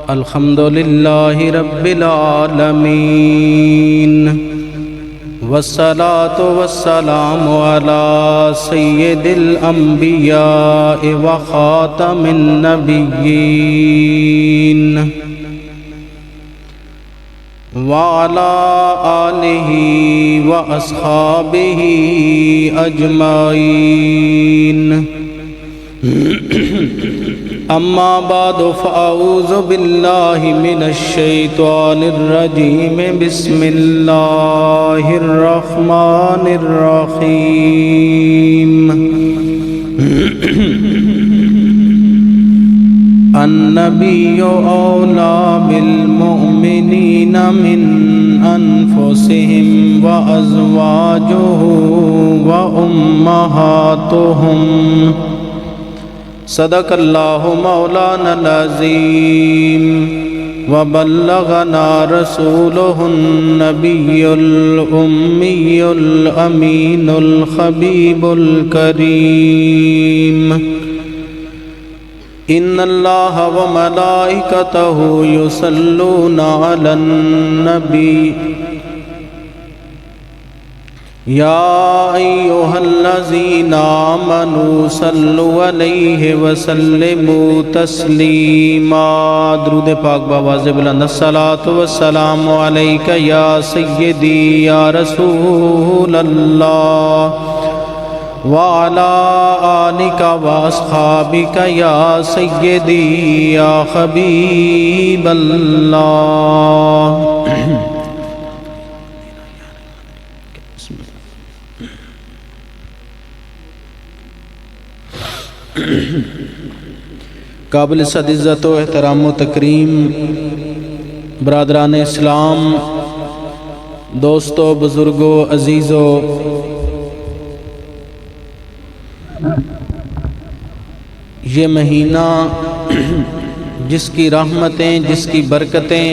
الحمد للہ رب العالمین والصلاة والسلام علی سید الانبیاء وخاتم النبیین وعلی آلہ واصحابہ اجمعین اما بعد فاعوذ باللہ من الشیطان الرجیم بسم اللہ الرحمن الرحیم النبی اولی بالمؤمنین من انفسهم وازواجہ وامہاتہم صدق اللہ مولانا العظیم وبلغنا رسولہ النبی الأمی الأمین الحبیب الکریم ان اللہ وملائکتہ یصلون علی النبی یا ایہا الذین آمنوا صلوا علیہ وسلموا تسلیما درود پاک بآواز بلند الصلاۃ والسلام علیک یا سیدی یا رسول اللہ وعلی آلک واصحابک یا سیدی یا حبیب اللہ قابل صد عزت و احترام و تکریم برادران اسلام، دوستو، بزرگو، عزیزو، یہ مہینہ جس کی رحمتیں، جس کی برکتیں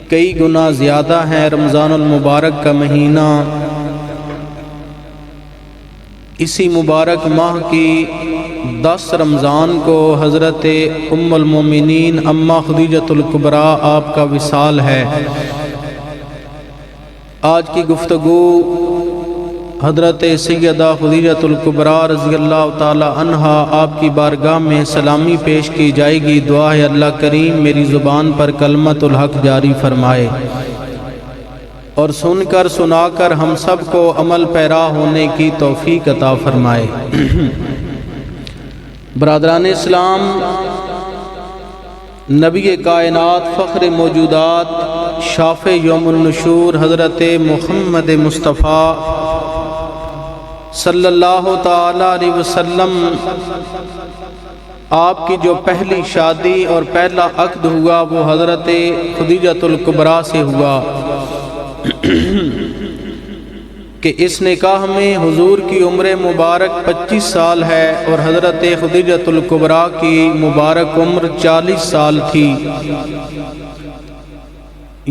کئی گنا زیادہ ہیں، رمضان المبارک کا مہینہ، اسی مبارک ماہ کی 10 رمضان کو حضرت ام المومنین اماں خدیجۃ الکبریٰ آپ کا وصال ہے۔ آج کی گفتگو حضرت سیدہ خدیجۃ الکبریٰ رضی اللہ تعالی عنہا آپ کی بارگاہ میں سلامی پیش کی جائے گی۔ دعا ہے اللہ کریم میری زبان پر کلمت الحق جاری فرمائے اور سن کر سنا کر ہم سب کو عمل پیرا ہونے کی توفیق عطا فرمائے۔ برادران اسلام، نبی کائنات، فخر موجودات، شافع یوم النشور حضرت محمد مصطفیٰ صلی اللہ تعالی علیہ وسلم، آپ کی جو پہلی شادی اور پہلا عقد ہوا وہ حضرت خدیجۃ الکبریٰ سے ہوا کہ اس نکاح میں حضور کی عمر مبارک 25 سال ہے اور حضرت خدیجۃ الکبریٰ کی مبارک عمر 40 سال تھی۔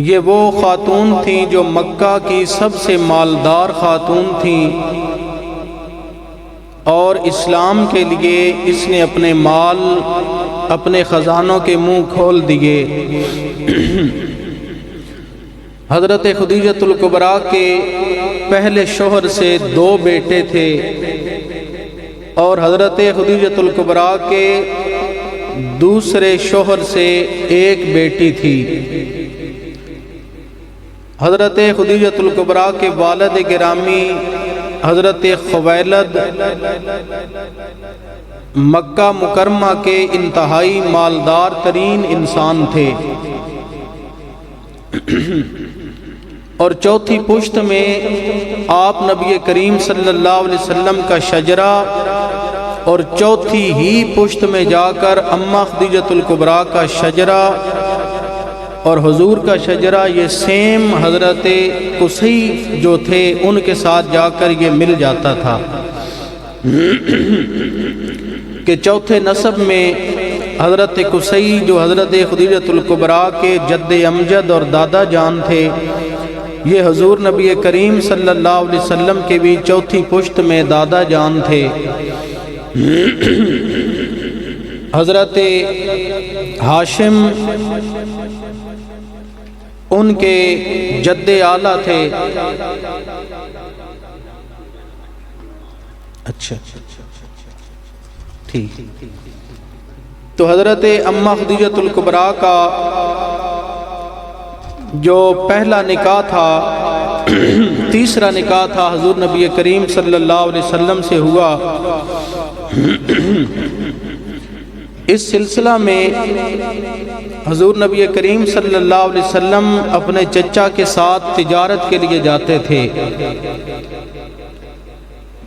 یہ وہ خاتون تھیں جو مکہ کی سب سے مالدار خاتون تھیں اور اسلام کے لیے اس نے اپنے مال، اپنے خزانوں کے منہ کھول دیے۔ حضرت خدیجۃ الکبریٰ کے پہلے شوہر سے 2 بیٹے تھے اور حضرت خدیجۃ الکبریٰ کے دوسرے شوہر سے 1 بیٹی تھی۔ حضرت خدیجۃ الکبریٰ کے والد گرامی حضرت خویلد مکہ مکرمہ کے انتہائی مالدار ترین انسان تھے اور چوتھی پشت میں آپ نبی کریم صلی اللہ علیہ وسلم کا شجرہ اور چوتھی ہی پشت میں جا کر اماں خدیجۃ الکبریٰ کا شجرہ اور حضور کا شجرہ یہ سیم حضرت قصی جو تھے ان کے ساتھ جا کر یہ مل جاتا تھا کہ چوتھے نسب میں حضرت قصی جو حضرت خدیجۃ الکبریٰ کے جد امجد اور دادا جان تھے، یہ حضور نبی کریم صلی اللہ علیہ وسلم کے بھی چوتھی پشت میں دادا جان تھے۔ حضرت ہاشم ان کے جد اعلیٰ تھے. اچھا ٹھیک. تو حضرت اماں خدیجۃ الکبریٰ کا جو پہلا نکاح تھا، تیسرا نکاح تھا، حضور نبی کریم صلی اللہ علیہ وسلم سے ہوا. اس سلسلہ میں حضور نبی کریم صلی اللہ علیہ وسلم اپنے چچا کے ساتھ تجارت کے لیے جاتے تھے.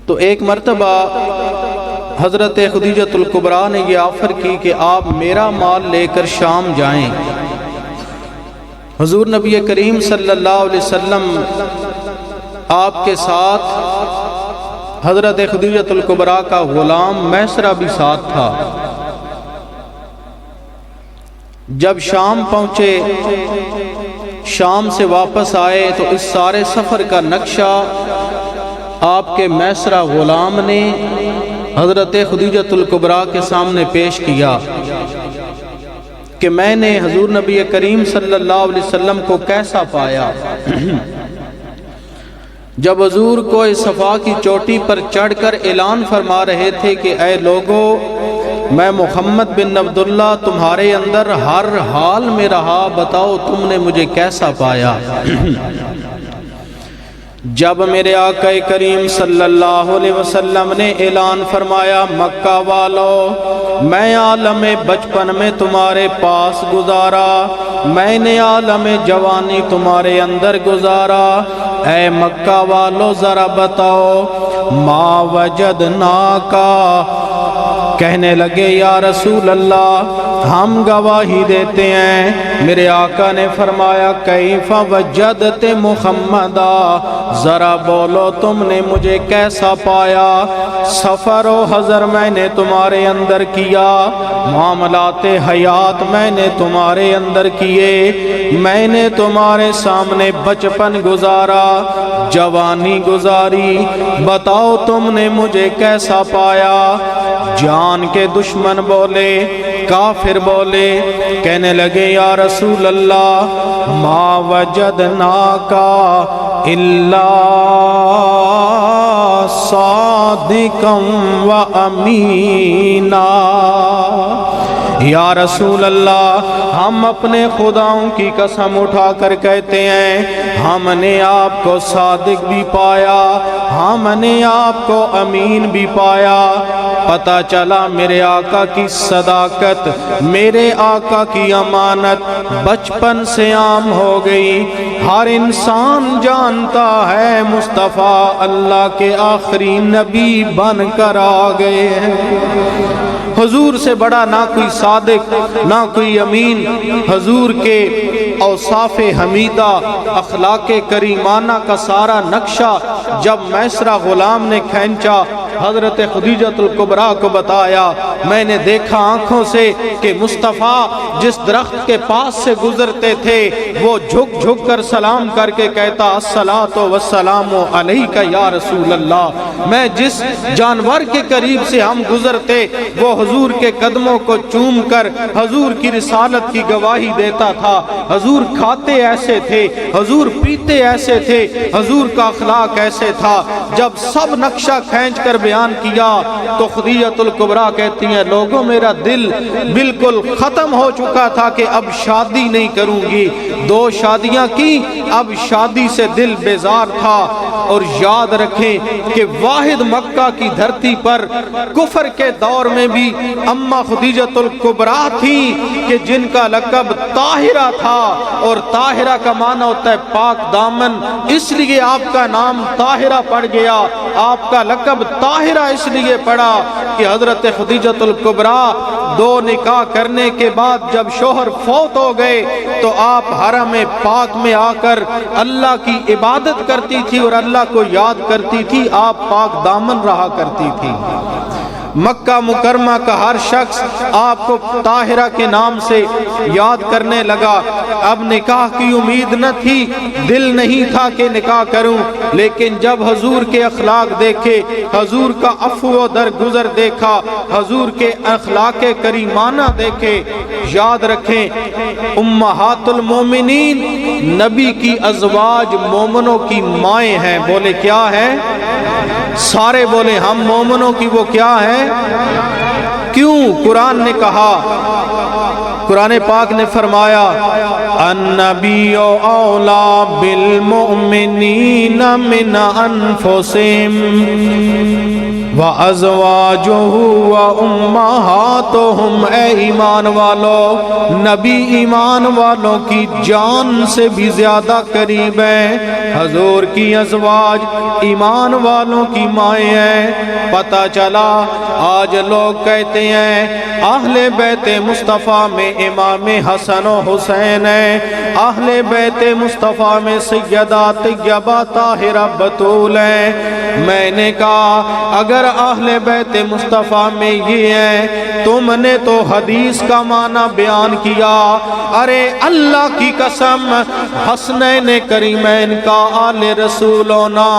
تو ایک مرتبہ حضرت خدیجۃ الکبریٰ نے یہ آفر کی کہ آپ میرا مال لے کر شام جائیں. حضور نبی کریم صلی اللہ علیہ وسلم آپ کے ساتھ حضرت خدیجۃ الکبریٰ کا غلام میسرہ بھی ساتھ تھا. جب شام پہنچے، شام سے واپس آئے تو اس سارے سفر کا نقشہ آپ کے میسرہ غلام نے حضرت خدیجۃ الکبریٰ کے سامنے پیش کیا کہ میں نے حضور نبی کریم صلی اللہ علیہ وسلم کو کیسا پایا. جب حضور کوہ صفا کی چوٹی پر چڑھ کر اعلان فرما رہے تھے کہ اے لوگو، میں محمد بن عبداللہ تمہارے اندر ہر حال میں رہا، بتاؤ تم نے مجھے کیسا پایا. جب میرے آقا کریم صلی اللہ علیہ وسلم نے اعلان فرمایا مکہ والو، میں عالم بچپن میں تمہارے پاس گزارا، میں نے عالم جوانی تمہارے اندر گزارا، اے مکہ والو ذرا بتاؤ ما وجدنا کا. کہنے لگے یا رسول اللہ ہم گواہی دیتے ہیں. میرے آقا نے فرمایا کیف وجدت محمدا، ذرا بولو تم نے مجھے کیسا پایا. سفر و حضر میں نے تمہارے اندر کیا، معاملات حیات میں نے تمہارے اندر کیے، میں نے تمہارے سامنے بچپن گزارا، جوانی گزاری، بتاؤ تم نے مجھے کیسا پایا. جان کے دشمن بولے، کافر بولے، کہنے لگے یا رسول اللہ ما وجدنا کا الا صادقا و امینا. یا رسول اللہ ہم اپنے خداؤں کی قسم اٹھا کر کہتے ہیں ہم نے آپ کو صادق بھی پایا، ہم نے آپ کو امین بھی پایا. پتہ چلا میرے آقا کی صداقت، میرے آقا کی امانت بچپن سے عام ہو گئی. ہر انسان جانتا ہے مصطفیٰ اللہ کے آخری نبی بن کر آ گئے ہیں. حضور سے بڑا نہ کوئی صادق نہ کوئی امین. حضور کے اوصاف حمیدہ، اخلاق کریمانہ کا سارا نقشہ جب میسرہ غلام نے کھینچا، حضرت خدیجۃ الکبریٰ کو بتایا. میں نے دیکھا آنکھوں سے کہ مصطفیٰ جس درخت کے پاس سے گزرتے تھے وہ جھک جھک کر سلام کر کے کہتا الصلاۃ والسلام علیک یا رسول اللہ. میں جس جانور کے قریب سے ہم گزرتے وہ حضور کے قدموں کو چوم کر حضور کی رسالت کی گواہی دیتا تھا. حضور کھاتے ایسے تھے، حضور پیتے ایسے تھے، حضور کا اخلاق ایسے تھا. جب سب نقشہ کھینچ کر بیان کیا تو خدیجۃ الکبریٰ کہتی ہیں لوگوں میرا دل بالکل ختم ہو چکا تھا کہ اب شادی نہیں کروں گی. 2 شادیاں کی، اب شادی سے دل بیزار تھا. اور یاد رکھیں کہ واحد مکہ کی دھرتی پر کفر کے دور میں بھی اماں خدیجۃ الکبریٰ تھی کہ جن کا لقب طاہرہ تھا، اور طاہرہ کا معنی ہوتا ہے پاک دامن، اس لیے آپ کا نام طاہرہ پڑ گیا. آپ کا لقب طاہرہ اس لیے پڑا کہ حضرت خدیجۃ الکبریٰ 2 نکاح کرنے کے بعد جب شوہر فوت ہو گئے تو آپ حرم پاک میں آ کر اللہ کی عبادت کرتی تھی اور اللہ کو یاد کرتی تھی. آپ پاک دامن رہا کرتی تھی. مکہ مکرمہ کا ہر شخص آپ کو طاہرہ کے نام سے یاد کرنے لگا۔ اب نکاح کی امید نہ تھی، دل نہیں تھا کہ نکاح کروں، لیکن جب حضور کے اخلاق دیکھے، حضور کا عفو و درگزر دیکھا، حضور کے اخلاق کریمانہ دیکھے۔ یاد رکھیں امہات المومنین نبی کی ازواج مومنوں کی مائیں ہیں۔ بولے کیا ہے؟ سارے بولے ہم مومنوں کی وہ کیا ہے؟ کیوں؟ قرآن نے کہا، قرآن پاک نے فرمایا النبی اولا بالمؤمنین من انفسہم وازواجہ وامہاتہم۔ اے ایمان والو، نبی ایمان والوں کی جان سے بھی زیادہ قریب ہے، حضور کی ازواج ایمان والوں کی مائیں ہیں۔ پتہ چلا آج لوگ کہتے ہیں اہل بیت مصطفیٰ میں امام حسن و حسین ہیں، اہل بیت مصطفیٰ میں سیدہ طیبہ طاہرہ بتول ہیں۔ میں نے کہا اگر اہل بیت مصطفیٰ میں یہ ہے، تم نے تو حدیث کا معنی بیان کیا۔ ارے اللہ کی قسم، حسنین کریمین کا آل رسول ہونا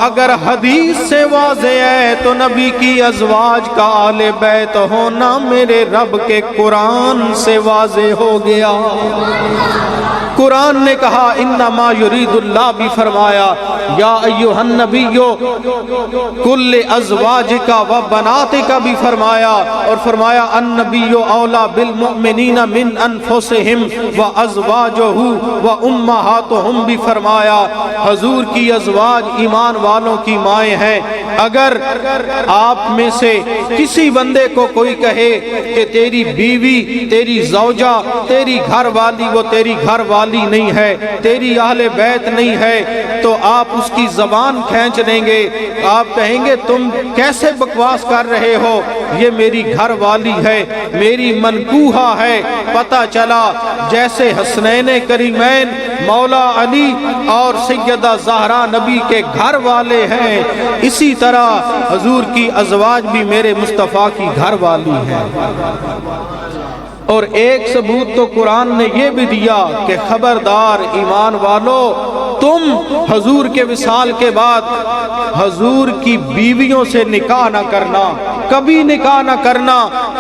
اگر حدیث سے واضح ہے تو نبی کی ازواج کا آل بیت ہونا میرے رب کے قرآن سے واضح ہو گیا۔ قرآن نے کہا انما یرید اللہ، بھی فرمایا یا ایھا النبی کل ازواجک و بناتک، بھی فرمایا، اور فرمایا النبی اولا بالمؤمنین من انفسہم و ازواجہ و امہاتہم، بھی فرمایا حضور کی ازواج ایمان والوں کی مائیں ہیں۔ اگر آپ میں سے کسی بندے کو کوئی کہے کہ تیری بیوی، تیری زوجہ، تیری گھر والی وہ تیری گھر والی نہیں ہے، تیری اہل بیت نہیں ہے، تو آپ اس کی زبان کھینچ لیں گے، آپ کہیں گے تم کیسے بکواس کر رہے ہو، یہ میری گھر والی ہے، میری منکوحہ ہے۔ پتہ چلا جیسے حسنین کریمین مولا علی اور سیدہ زہرا نبی کے گھر والے ہیں، اسی طرح حضور کی ازواج بھی میرے مصطفیٰ کی گھر والی ہیں۔ اور ایک ثبوت تو قرآن نے یہ بھی دیا کہ خبردار ایمان والو، تم حضور کے وصال کے بعد حضور کی بیویوں سے نکاح نہ کرنا، کبھی نکاح نہ کرنا،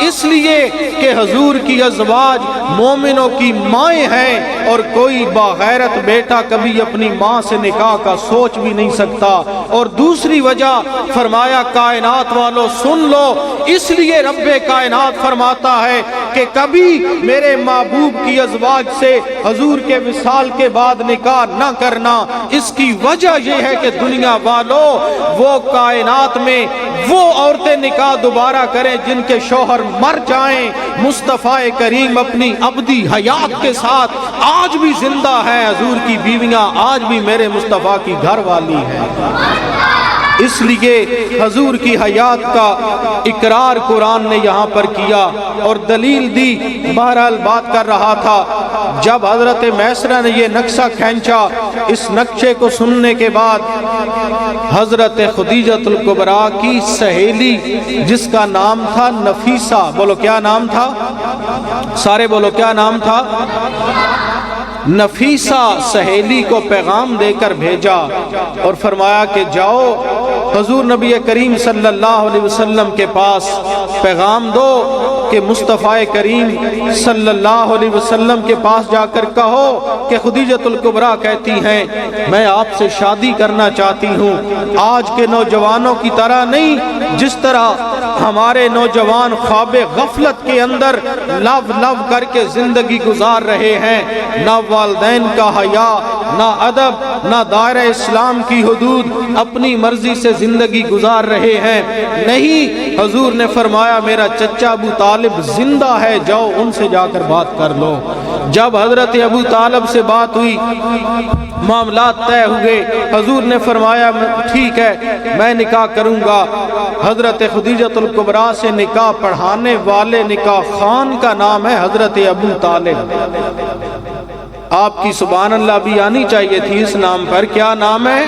اس لیے کہ حضور کی ازواج مومنوں کی مائیں ہیں، اور کوئی باغیرت بیٹا کبھی اپنی ماں سے نکاح کا سوچ بھی نہیں سکتا۔ اور دوسری وجہ فرمایا کائنات والو سن لو، اس لیے رب کائنات فرماتا ہے کہ کبھی میرے محبوب کی ازواج سے حضور کے وصال کے بعد نکاح نہ کرنا۔ اس کی وجہ یہ ہے کہ دنیا والو وہ کائنات میں وہ عورتیں نکاح دوبارہ کریں جن کے شوہر مر جائیں۔ مصطفیٰ کریم اپنی ابدی حیات کے ساتھ آج بھی زندہ ہے، حضور کی بیویاں آج بھی میرے مصطفیٰ کی گھر والی ہیں۔ اس لیے حضور کی حیات کا اقرار قرآن نے یہاں پر کیا اور دلیل دی۔ بہرحال بات کر رہا تھا، جب حضرت میسرہ نے یہ نقشہ کھینچا، اس نقشے کو سننے کے بعد حضرت خدیجۃ الکبریٰ کی سہیلی جس کا نام تھا نفیسہ، بولو کیا نام تھا؟ سارے بولو کیا نام تھا؟ نفیسہ سہیلی کو پیغام دے کر بھیجا اور فرمایا کہ جاؤ حضور نبی کریم صلی اللہ علیہ وسلم کے پاس پیغام دو کہ مصطفیٰ کریم صلی اللہ علیہ وسلم کے پاس جا کر کہو کہ خدیجۃ الکبریٰ کہتی ہیں میں آپ سے شادی کرنا چاہتی ہوں، آج کے نوجوانوں کی طرح نہیں جس طرح ہمارے نوجوان خواب غفلت کے اندر لو لو کر کے زندگی گزار رہے ہیں، نہ والدین کا حیا، نہ ادب، نہ دائرہ اسلام کی حدود، اپنی مرضی سے زندگی گزار رہے ہیں۔ نہیں، حضور نے فرمایا میرا چچا ابو طالب زندہ ہے، جاؤ ان سے جا کر بات کر لو۔ جب حضرت ابو طالب سے بات ہوئی، معاملات طے ہوئے، حضور نے فرمایا ٹھیک ہے میں نکاح کروں گا۔ حضرت خدیجۃ الکبریٰ سے نکاح پڑھانے والے نکاح خان کا نام ہے حضرت ابو طالب۔ آپ کی سبحان اللہ بھی آنی چاہیے تھی اس نام پر۔ کیا نام ہے؟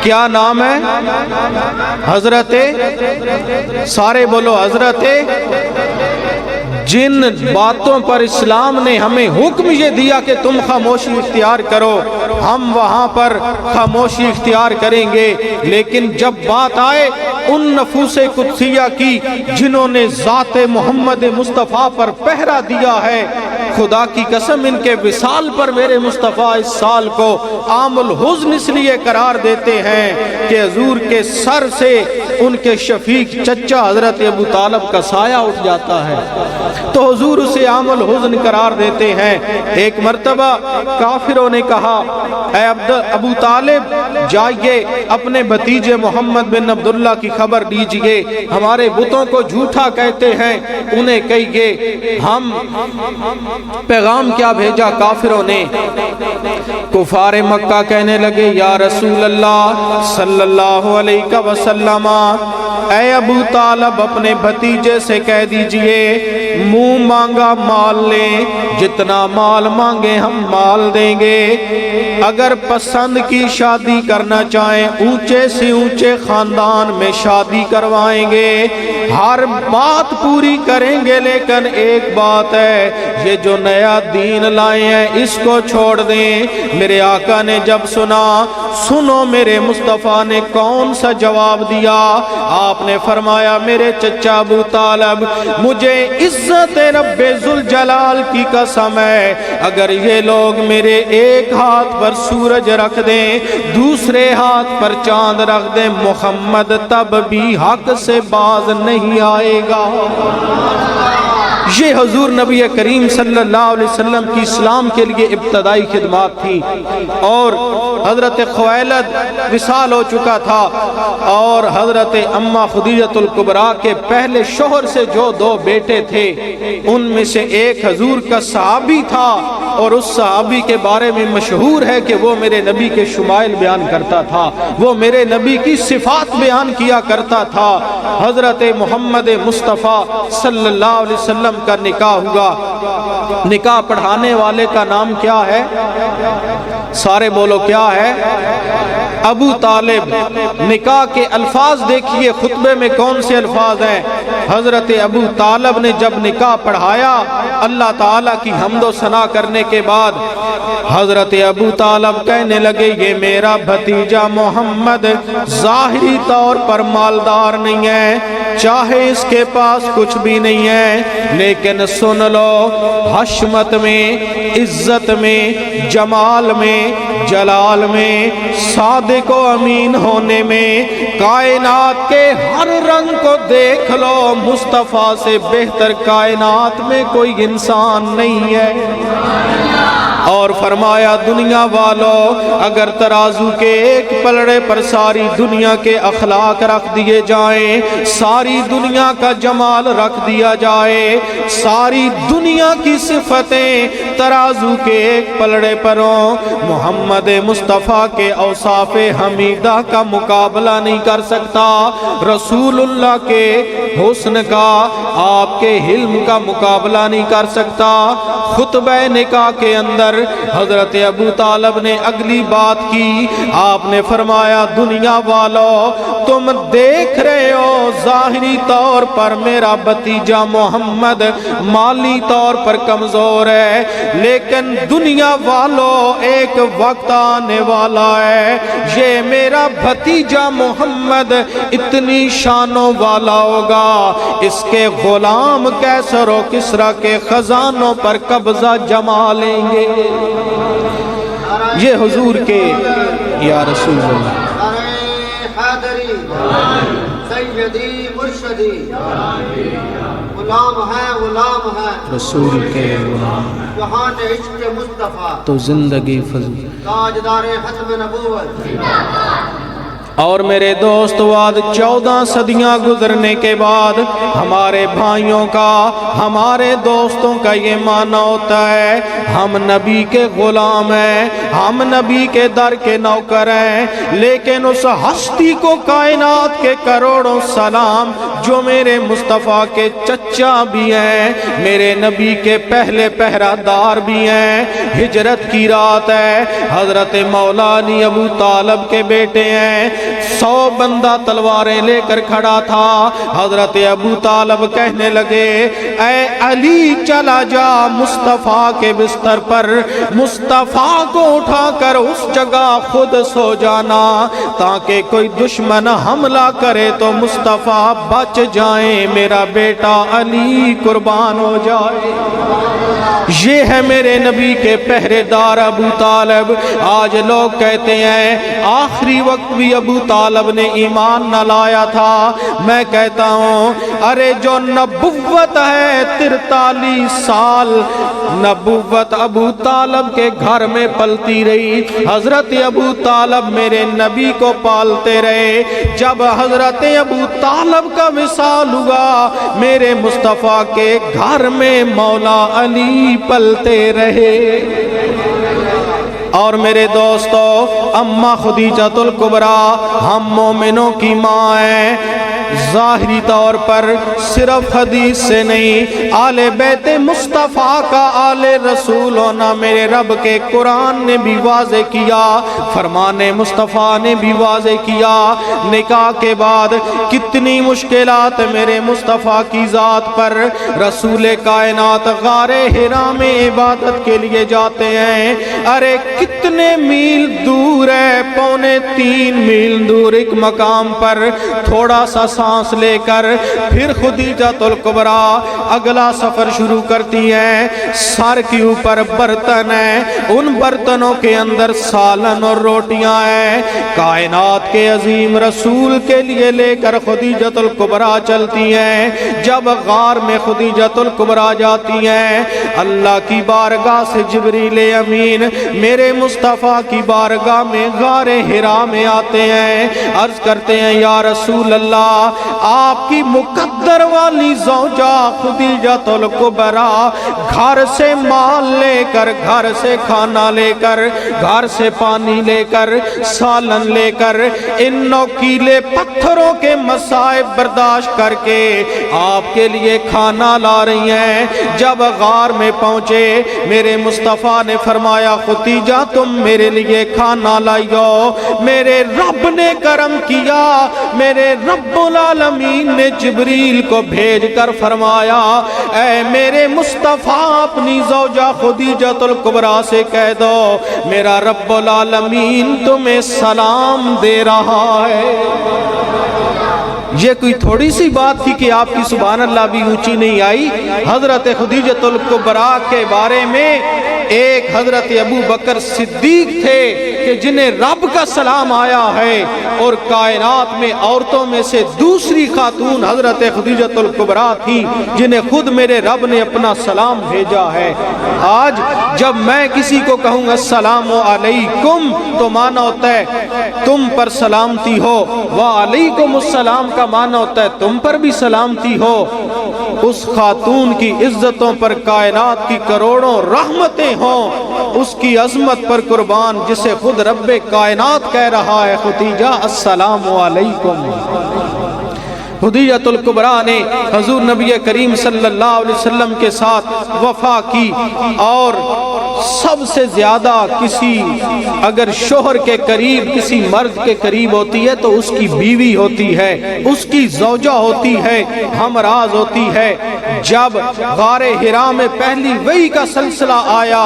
کیا نام ہے؟ حضرت، سارے بولو حضرت۔ جن باتوں پر اسلام نے ہمیں حکم یہ دیا کہ تم خاموشی اختیار کرو، ہم وہاں پر خاموشی اختیار کریں گے، لیکن جب بات آئے ان نفوس قدسیہ کی جنہوں نے ذات محمد مصطفیٰ پر پہرا دیا ہے، خدا کی قسم ان کے وصال پر میرے مصطفیٰ اس سال کو عام الحزن اس لیے قرار دیتے ہیں کہ حضور کے سر سے ان کے شفیق چچا حضرت ابو طالب کا سایہ اٹھ جاتا ہے، تو حضور اسے عام الحزن قرار دیتے ہیں۔ ایک مرتبہ کافروں نے کہا اے ابو طالب جائیے اپنے بھتیجے محمد بن عبداللہ کی خبر دیجئے، ہمارے بتوں کو جھوٹا کہتے ہیں، انہیں کہیے ہم پیغام کیا بھیجا کافروں نے۔ کفار مکہ کہنے لگے یا رسول اللہ صلی اللہ علیہ وسلم، اے ابو طالب اپنے بھتیجے سے کہہ دیجئے منہ مانگا مال لیں، جتنا مال مانگے ہم مال دیں گے، اگر پسند کی شادی کرنا چاہیں اونچے سے اونچے خاندان میں شادی کروائیں گے، ہر بات پوری کریں گے، لیکن ایک بات ہے یہ جو نیا دین لائے ہیں اس کو چھوڑ دیں۔ میرے آقا نے جب سنا، سنو میرے مصطفیٰ نے کون سا جواب دیا، آپ نے فرمایا میرے چچا ابو طالب مجھے عزت رب ذوالجلال کی قسم ہے، اگر یہ لوگ میرے ایک ہاتھ پر سورج رکھ دیں دوسرے ہاتھ پر چاند رکھ دیں، محمد تب بھی حق سے باز نہیں آئے گا۔ یہ حضور نبی کریم صلی اللہ علیہ وسلم کی اسلام کے لیے ابتدائی خدمات تھی، اور حضرت خویلد وصال ہو چکا تھا، اور حضرت اماں خدیجہ الکبریٰ کے پہلے شوہر سے جو دو بیٹے تھے ان میں سے ایک حضور کا صحابی تھا، اور اس صحابی کے بارے میں مشہور ہے کہ وہ میرے نبی کے شمائل بیان کرتا تھا، وہ میرے نبی کی صفات بیان کیا کرتا تھا۔ حضرت محمد مصطفیٰ صلی اللہ علیہ وسلم کا نکاح ہوا، نکاح پڑھانے والے کا نام کیا ہے؟ سارے بولو کیا ہے؟ ابو طالب۔ نکاح کے الفاظ دیکھیے خطبے میں کون سے الفاظ ہیں۔ حضرت ابو طالب نے جب نکاح پڑھایا، اللہ تعالیٰ کی حمد و ثنا کرنے کے بعد حضرت ابو طالب کہنے لگے یہ میرا بھتیجا محمد ظاہری طور پر مالدار نہیں ہے، چاہے اس کے پاس کچھ بھی نہیں ہے، لیکن سن لو حشمت میں، عزت میں، جمال میں، جلال میں، صادق و امین ہونے میں، کائنات کے ہر رنگ کو دیکھ لو، مصطفیٰ سے بہتر کائنات میں کوئی انسان نہیں ہے۔ اور فرمایا دنیا والوں اگر ترازو کے ایک پلڑے پر ساری دنیا کے اخلاق رکھ دیے جائیں، ساری دنیا کا جمال رکھ دیا جائے، ساری دنیا کی صفتیں ترازو کے ایک پلڑے پر ہوں، محمد مصطفیٰ کے اوصاف حمیدہ کا مقابلہ نہیں کر سکتا، رسول اللہ کے حسن کا، آپ کے حلم کا مقابلہ نہیں کر سکتا۔ خطبہ نکاح کے اندر حضرت ابو طالب نے اگلی بات کی، آپ نے فرمایا دنیا والوں تم دیکھ رہے ہو ظاہری طور پر میرا بھتیجا محمد مالی طور پر کمزور ہے، لیکن دنیا والوں ایک وقت آنے والا ہے یہ میرا بھتیجا محمد اتنی شانوں والا ہوگا، اس کے غلام کیسر و کسریٰ کے خزانوں پر قبضہ جما لیں گے۔ یہ حضور کے یا رسول اللہ سیدی مرشدی غلام ہے غلام ہے رسول کے غلام جہان عشق مصطفیٰ تو زندگی فضل تاجدار ختم نبوت اور میرے دوست بعد 14 صدیاں گزرنے کے بعد ہمارے بھائیوں کا، ہمارے دوستوں کا یہ معنی ہوتا ہے ہم نبی کے غلام ہیں، ہم نبی کے در کے نوکر ہیں، لیکن اس ہستی کو کائنات کے کروڑوں سلام جو میرے مصطفیٰ کے چچا بھی ہیں، میرے نبی کے پہلے پہرہ دار بھی ہیں۔ ہجرت کی رات ہے، حضرت مولا علی ابو طالب کے بیٹے ہیں، 100 بندہ تلواریں لے کر کھڑا تھا۔ حضرت ابو طالب کہنے لگے اے علی چلا جا مصطفیٰ کے بستر پر، مصطفیٰ کو اٹھا کر اس جگہ خود سو جانا تاکہ کوئی دشمن حملہ کرے تو مصطفیٰ بچ جائیں، میرا بیٹا علی قربان ہو جائے۔ یہ ہے میرے نبی کے پہرے دار ابو طالب۔ آج لوگ کہتے ہیں آخری وقت بھی ابو طالب نے ایمان نہ لایا تھا، میں کہتا ہوں ارے جو نبوت ہے 43 سال نبوت ابو طالب کے گھر میں پلتی رہی۔ حضرت ابو طالب میرے نبی کو پالتے رہے، جب حضرت ابو طالب کا وصال ہوا میرے مصطفیٰ کے گھر میں مولا علی پلتے رہے۔ اور میرے دوستو اماں خدیجہ الکبریٰ ہم مومنوں کی ماں ہیں، ظاہری طور پر صرف حدیث سے نہیں، آل بیت مصطفیٰ کا آل رسول ہونا میرے رب کے قرآن نے بھی واضح کیا، فرمان مصطفیٰ نے بھی واضح کیا۔ نکاح کے بعد کتنی مشکلات میرے مصطفیٰ کی ذات پر، رسول کائنات غار حرا میں عبادت کے لیے جاتے ہیں، ارے کتنے میل دور ہے، 2.25 میل دور ایک مقام پر تھوڑا سا سانس لے کر پھر خدیجہ الکبریٰ اگلا سفر شروع کرتی ہیں۔ سر کے اوپر برتن ہیں، ان برتنوں کے اندر سالن اور روٹیاں ہیں، کائنات کے عظیم رسول کے لیے لے کر خدیجہ الکبریٰ چلتی ہیں۔ جب غار میں خدیجہ الکبریٰ جاتی ہیں، اللہ کی بارگاہ سے جبریل امین میرے مصطفیٰ کی بارگاہ میں غار حرا میں آتے ہیں، عرض کرتے ہیں یا رسول اللہ آپ کی مقدر والی زوجہ خدیجہ الکبریٰ گھر سے مال لے کر، گھر سے کھانا لے کر، گھر سے پانی لے کر، سالن لے کر، ان نوکیلے پتھروں کے مصائب برداشت کر کے آپ کے لیے کھانا لا رہی ہیں۔ جب غار میں پہنچے میرے مصطفیٰ نے فرمایا خدیجہ تم میرے لیے کھانا لائیو، میرے رب نے کرم کیا، میرے رب العالمین نے جبریل کو بھیج کر فرمایا اے میرے مصطفیٰ اپنی زوجہ خدیجہ الکبریٰ سے کہہ دو میرا رب العالمین تمہیں سلام دے رہا ہے۔ یہ کوئی تھوڑی سی بات تھی کہ آپ کی سبحان اللہ بھی اونچی نہیں آئی۔ حضرت خدیجہ الکبریٰ کے بارے میں ایک حضرت ابو بکر صدیق تھے کہ جنہیں رب کا سلام آیا ہے، اور کائنات میں عورتوں میں سے دوسری خاتون حضرت خدیجہ الکبریٰ تھی جنہیں خود میرے رب نے اپنا سلام بھیجا ہے۔ آج جب میں کسی کو کہوں گا السلام علیکم تو معنی ہوتا ہے تم پر سلامتی ہو، وعلیکم السلام کا معنی ہوتا ہے تم پر بھی سلامتی ہو۔ اس خاتون کی عزتوں پر کائنات کی کروڑوں رحمتیں ہوں، اس کی عظمت پر قربان جسے خود رب کائنات کہہ رہا ہے خدیجہ السلام علیکم۔ خدیجہ الکبریٰ نے حضور نبی کریم صلی اللہ علیہ وسلم کے ساتھ وفا کی، اور سب سے زیادہ کسی اگر شوہر کے قریب کسی مرد کے قریب ہوتی ہے تو اس کی بیوی ہوتی ہے، اس کی زوجہ ہوتی ہے، ہمراز ہوتی ہے۔ جب غار حرا میں پہلی وحی کا سلسلہ آیا،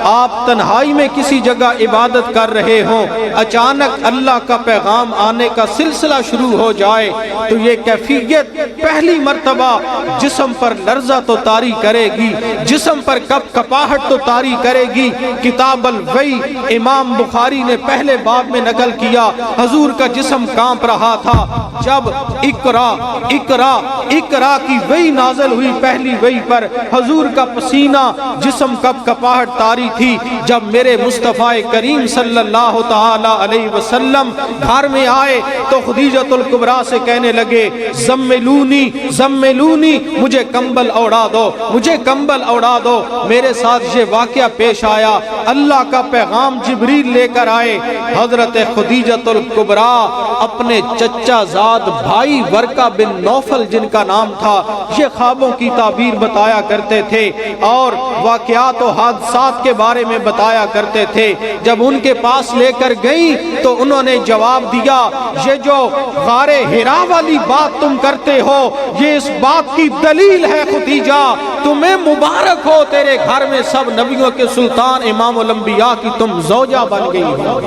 آپ تنہائی میں کسی جگہ عبادت کر رہے ہوں، اچانک اللہ کا پیغام آنے کا سلسلہ شروع ہو جائے تو یہ کیفیت پہلی مرتبہ جسم پر لرزہ تو طاری کرے گی، جسم پر کپ کپاہٹ تو طاری کرے گی۔ کتاب الوحی امام بخاری نے پہلے باب میں نقل کیا، حضور کا جسم کانپ رہا تھا جب اقرا اقرا اقرا کی وحی نازل نازل ہوئی پہلی وحی پر حضور کا پسینہ جسم کپ کپاہٹ طاری تھی جب میرے مصطفیٰ کریم صلی اللہ تعالی علیہ وسلم گھر میں آئے تو خدیجۃ الکبریٰ سے کہنے لگے زملونی زملونی، مجھے کمبل اوڑا دو، مجھے کمبل اوڑا دو۔ میرے ساتھ یہ واقعہ پیش آیا، اللہ کا پیغام جبریل لے کر آئے۔ حضرت خدیجۃ الکبریٰ اپنے چچا زاد بھائی ورقہ بن نوفل جن کا نام تھا، یہ خوابوں کی تعبیر بتایا کرتے تھے اور واقعات و حادثات کے بارے میں بتایا کرتے تھے۔ جب ان کے پاس لے کر گئی تو انہوں نے جواب دیا، یہ جو غار حرا والی بات تم کرتے ہو یہ اس بات کی دلیل ہے خدیجہ، تمہیں مبارک ہو، تیرے گھر میں سب نبیوں کے سلطان امام الانبیاء کی تم زوجہ بن گئی ہو۔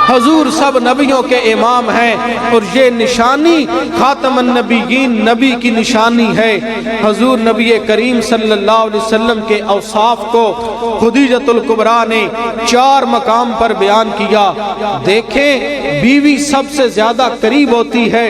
حضور سب نبیوں کے امام ہیں اور یہ نشانی خاتم النبیین نبی کی نشانی ہے۔ حضور نبی کریم صلی اللہ علیہ وسلم کے اوصاف کو خدیجۃ الکبریٰ نے 4 مقام پر بیان کیا۔ دیکھیں بیوی سب سے زیادہ قریب ہوتی ہے۔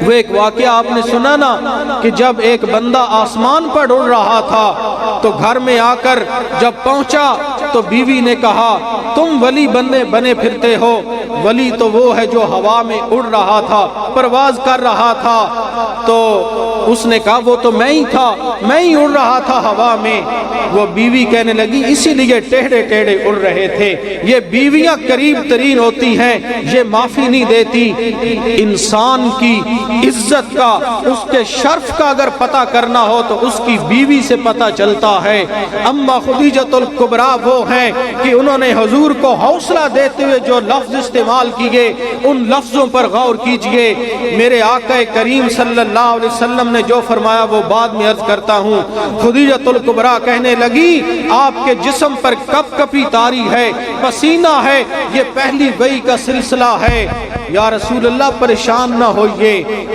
وہ ایک واقعہ آپ نے سنا نا کہ جب ایک بندہ آسمان پر اڑ رہا تھا تو گھر میں آ کر جب پہنچا تو بیوی نے کہا تم ولی بنے پھرتے ہو۔ ولی تو وہ ہے جو ہوا میں اڑ رہا تھا، پرواز کر رہا تھا۔ تو اس نے کہا وہ تو میں ہی تھا، میں ہی اڑ رہا تھا ہوا میں۔ وہ بیوی کہنے لگی اسی لیے ٹیڑھے ٹیڑھے اڑ رہے تھے۔ یہ بیویاں قریب ترین ہوتی ہیں، یہ معافی نہیں دیتی۔ انسان کی عزت کا، اس کے شرف کا اگر پتہ کرنا ہو تو اس کی بیوی سے پتہ چلتا ہے۔ اما خدیجۃ الکبریٰ وہ ہیں کہ انہوں نے حضور کو حوصلہ دیتے ہوئے جو لفظ استعمال کیے ان لفظوں پر غور کیجئے۔ میرے آقا کریم صلی اللہ علیہ وسلم نے جو فرمایا وہ بعد میں عرض کرتا ہوں۔ خدیجۃ الکبریٰ کہنے لگی آپ کے جسم پر کپ کپی طاری ہے، پسینہ ہے، یہ پہلی وحی کا سلسلہ ہے۔ یا رسول اللہ پریشان نہ ہوئیے،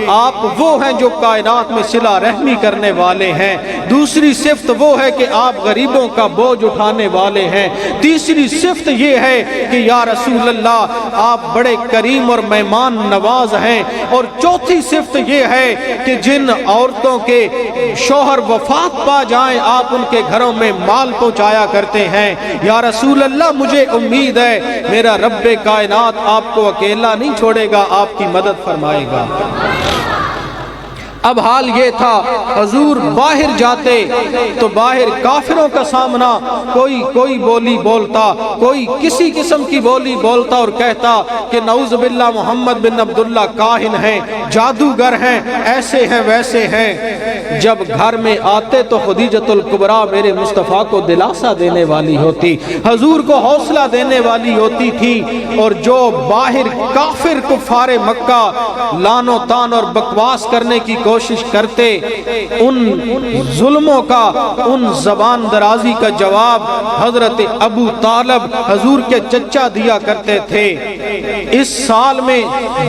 آپ وہ ہیں جو کائنات میں صلہ رحمی کرنے والے ہیں۔ دوسری صفت وہ ہے کہ آپ غریبوں کا بوجھ اٹھانے والے ہیں۔ تیسری صفت یہ ہے کہ یا رسول اللہ آپ بڑے کریم اور مہمان نواز ہیں۔ اور چوتھی صفت یہ ہے کہ جن عورتوں کے شوہر وفات پا جائیں آپ ان کے گھروں میں مال پہنچایا کرتے ہیں۔ یا رسول اللہ مجھے امید ہے میرا رب کائنات آپ کو اکیلا نہیں چھوڑے گا، آپ کی مدد فرمائے گا۔ اب حال یہ تھا حضور باہر جاتے تو باہر کافروں کا سامنا، کوئی بولی بولتا، کوئی کسی قسم کی بولی بولتا اور کہتا کہ نعوذ باللہ محمد بن عبداللہ کاہن ہیں، جادوگر ہیں، ایسے ہیں ویسے ہیں۔ جب گھر میں آتے تو خدیجۃ الکبریٰ میرے مصطفیٰ کو دلاسا دینے والی ہوتی، حضور کو حوصلہ دینے والی ہوتی تھی۔ اور جو باہر کافر کفار مکہ لان و تان اور بکواس کرنے کی کوشش کرتے، ان ظلموں کا، ان زبان درازی کا جواب حضرت ابو طالب حضور کے چچا دیا کرتے تھے۔ اس سال میں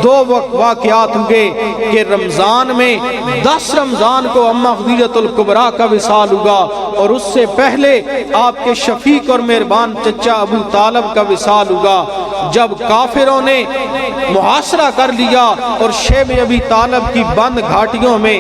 2 واقعات ہوئے کہ رمضان میں 10 رمضان کو اماں خدیجۃ الکبریٰ کا وصال ہوا اور اس سے پہلے آپ کے شفیق اور مہربان چچا ابو طالب کا وصال ہوا۔ جب کافروں نے محاصرہ کر لیا اور شیب ابی طالب کی بند گھاٹیوں میں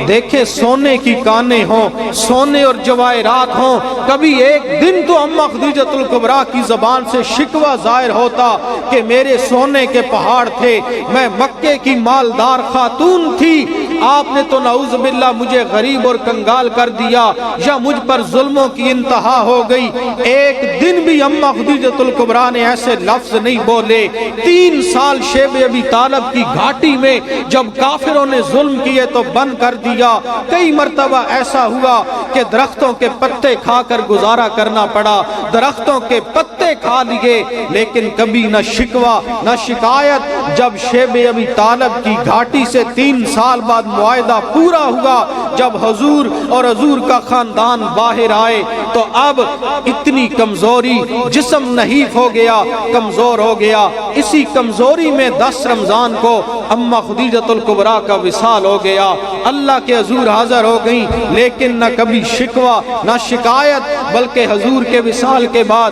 دیکھے سونے کی کانیں ہوں، سونے اور جواہرات ہوں، کبھی ایک دن تو اماں خدیجۃ الکبریٰ کی زبان سے شکوہ ظاہر ہوتا کہ میرے سونے کے پہاڑ تھے، میں مکے کی مالدار خاتون تھی، آپ نے تو نعوذ باللہ مجھے غریب اور کنگال کر دیا یا مجھ پر ظلموں کی انتہا ہو گئی۔ ایک دن بھی اماں خدیجۃ الکبریٰ نے ایسے لفظ نہیں بولے۔ 3 سال شیب ابی طالب کی گھاٹی میں جب کافروں نے ظلم کیے تو بند کر دیا۔ کئی مرتبہ ایسا ہوا کہ درختوں کے پتے کھا کر گزارا کرنا پڑا، درختوں کے پتے کھا لیے، لیکن کبھی نہ شکوہ نہ شکایت۔ جب شیب ابی طالب کی گھاٹی سے 3 سال بعد معاہدہ پورا ہوا، جب حضور اور حضور کا خاندان باہر آئے تو اب اتنی کمزوری، جسم نحیف ہو گیا، کمزور ہو گیا۔ اسی کمزوری میں 10 رمضان کو اماں خدیجۃ الکبریٰ کا وصال ہو گیا۔ اللہ کے حضور حاضر ہو گئیں، لیکن نہ کبھی شکوہ نہ شکایت، بلکہ حضور کے وصال کے بعد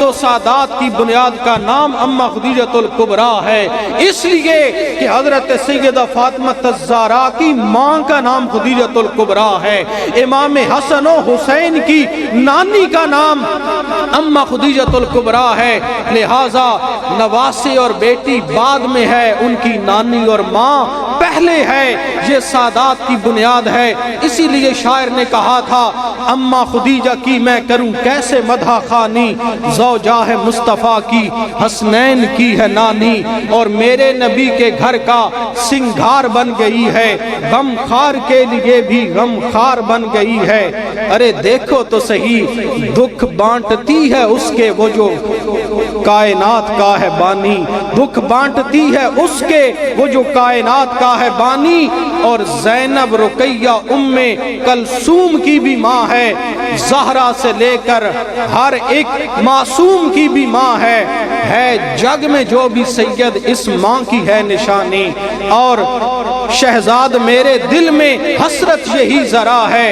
تو سادات کی بنیاد کا نام اما خدیجۃ الکبریٰ ہے، اس لیے کہ حضرت سیدہ فاطمہ الزہرا کی ماں کا نام خدیجۃ الکبریٰ ہے، امام حسن و حسین کی نانی کا نام اما خدیجۃ الکبریٰ ہے، لہٰذا نواسے اور بیٹی بعد میں ہے، ان کی نانی اور ماں پہلے ہے، یہ سادات کی بنیاد ہے۔ اسی لیے شاعر نے کہا تھا اما خدیجہ کی میں کروں کیسے مدح خوانی، زوجہ ہے مصطفیٰ کی حسنین کی ہے نانی، اور میرے نبی کے گھر کا سنگھار بن گئی ہے، غم خار کے لیے بھی غم خار بن گئی ہے۔ ارے دیکھو تو صحیح دکھ بانٹتی ہے اس کے وہ جو کائنات کا ہے بانی، دکھ بانٹتی ہے اس کے وہ جو کائنات کا ہے بانی، اور زینب رقیہ ام کلثوم کی بھی ماں ہے، زہرا سے لے کر ہر ایک معصوم کی بھی ماں ہے جگ میں جو بھی سید اس ماں کی ہے نشانی، اور شہزاد میرے دل میں حسرت یہی ذرا ہے،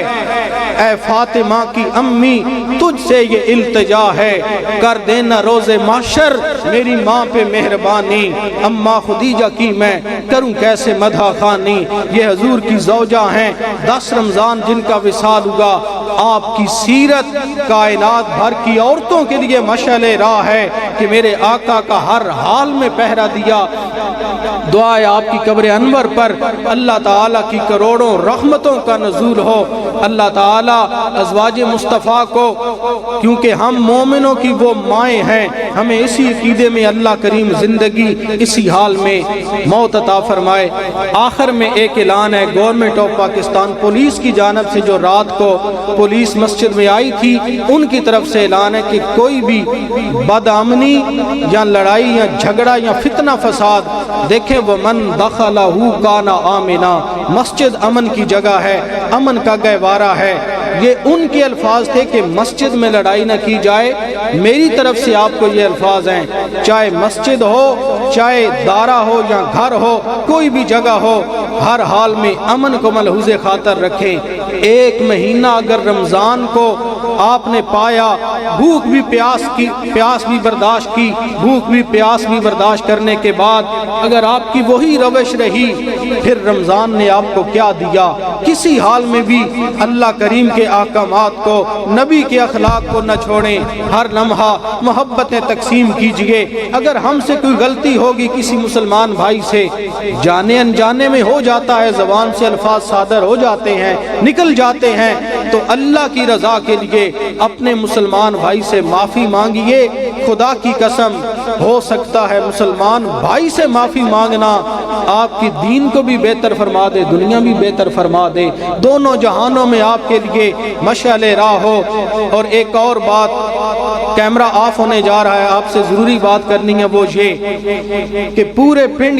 اے فاطمہ کی امی تجھ سے یہ التجا ہے، کر دینا روز محشر میری ماں پہ مہربانی، اما خدیجہ کی میں کروں کیسے مدح خوانی۔ یہ حضور کی زوجہ ہیں، 10 رمضان جن کا وصال ہوا، آپ کی سیرت کائنات بھر کی عورتوں کے لیے مشعل راہ ہے کہ میرے آقا کا ہر حال میں پہرا دیا۔ دعا ہے آپ کی قبر انور پر اللہ تعالیٰ کی کروڑوں رحمتوں کا نزول ہو، اللہ تعالیٰ ازواج مصطفیٰ کو، کیونکہ ہم مومنوں کی وہ مائیں ہیں، ہمیں اسی عقیدے میں اللہ کریم زندگی اسی حال میں موت عطا فرمائے۔ آخر میں ایک اعلان ہے گورنمنٹ آف پاکستان پولیس کی جانب سے، جو رات کو پولیس مسجد میں آئی تھی ان کی طرف سے اعلان ہے کہ کوئی بھی بدامنی یا لڑائی یا جھگڑا یا فتنہ فساد دیکھیں، وَمَن دَخَلَهُ كَانَ آمِنًا، مسجد امن کی جگہ ہے، امن کا گہوارہ ہے۔ یہ ان کے الفاظ تھے کہ مسجد میں لڑائی نہ کی جائے، میری طرف سے آپ کو یہ الفاظ ہیں، چاہے مسجد ہو، چاہے دارہ ہو یا گھر ہو، کوئی بھی جگہ ہو، ہر حال میں امن کو ملحوظ خاطر رکھیں۔ ایک مہینہ اگر رمضان کو آپ نے پایا، بھوک بھی پیاس بھی برداشت کی، بھوک بھی پیاس بھی برداشت کرنے کے بعد اگر آپ کی وہی روش رہی، پھر رمضان نے آپ کو کیا دیا؟ کسی حال میں بھی اللہ کریم کے احکامات کو، نبی کے اخلاق کو نہ چھوڑیں، ہر لمحہ محبتیں تقسیم کیجئے۔ اگر ہم سے کوئی غلطی ہوگی کسی مسلمان بھائی سے، جانے انجانے میں ہو جاتا ہے، زبان سے الفاظ صادر ہو جاتے ہیں، نکل جاتے ہیں، تو اللہ کی رضا کے لیے اپنے مسلمان بھائی سے معافی مانگیے۔ خدا کی قسم ہو سکتا ہے مسلمان بھائی سے معافی مانگنا آپ کی دین کو بھی بہتر فرما دے، دنیا بھی بہتر فرما دے، دونوں جہانوں میں آپ کے لیے مشعل راہ ہو۔ اور ایک اور بات، کیمرہ آف ہونے جا رہا ہے، آپ سے ضروری بات کرنی ہے، وہ یہ کہ پورے پنڈ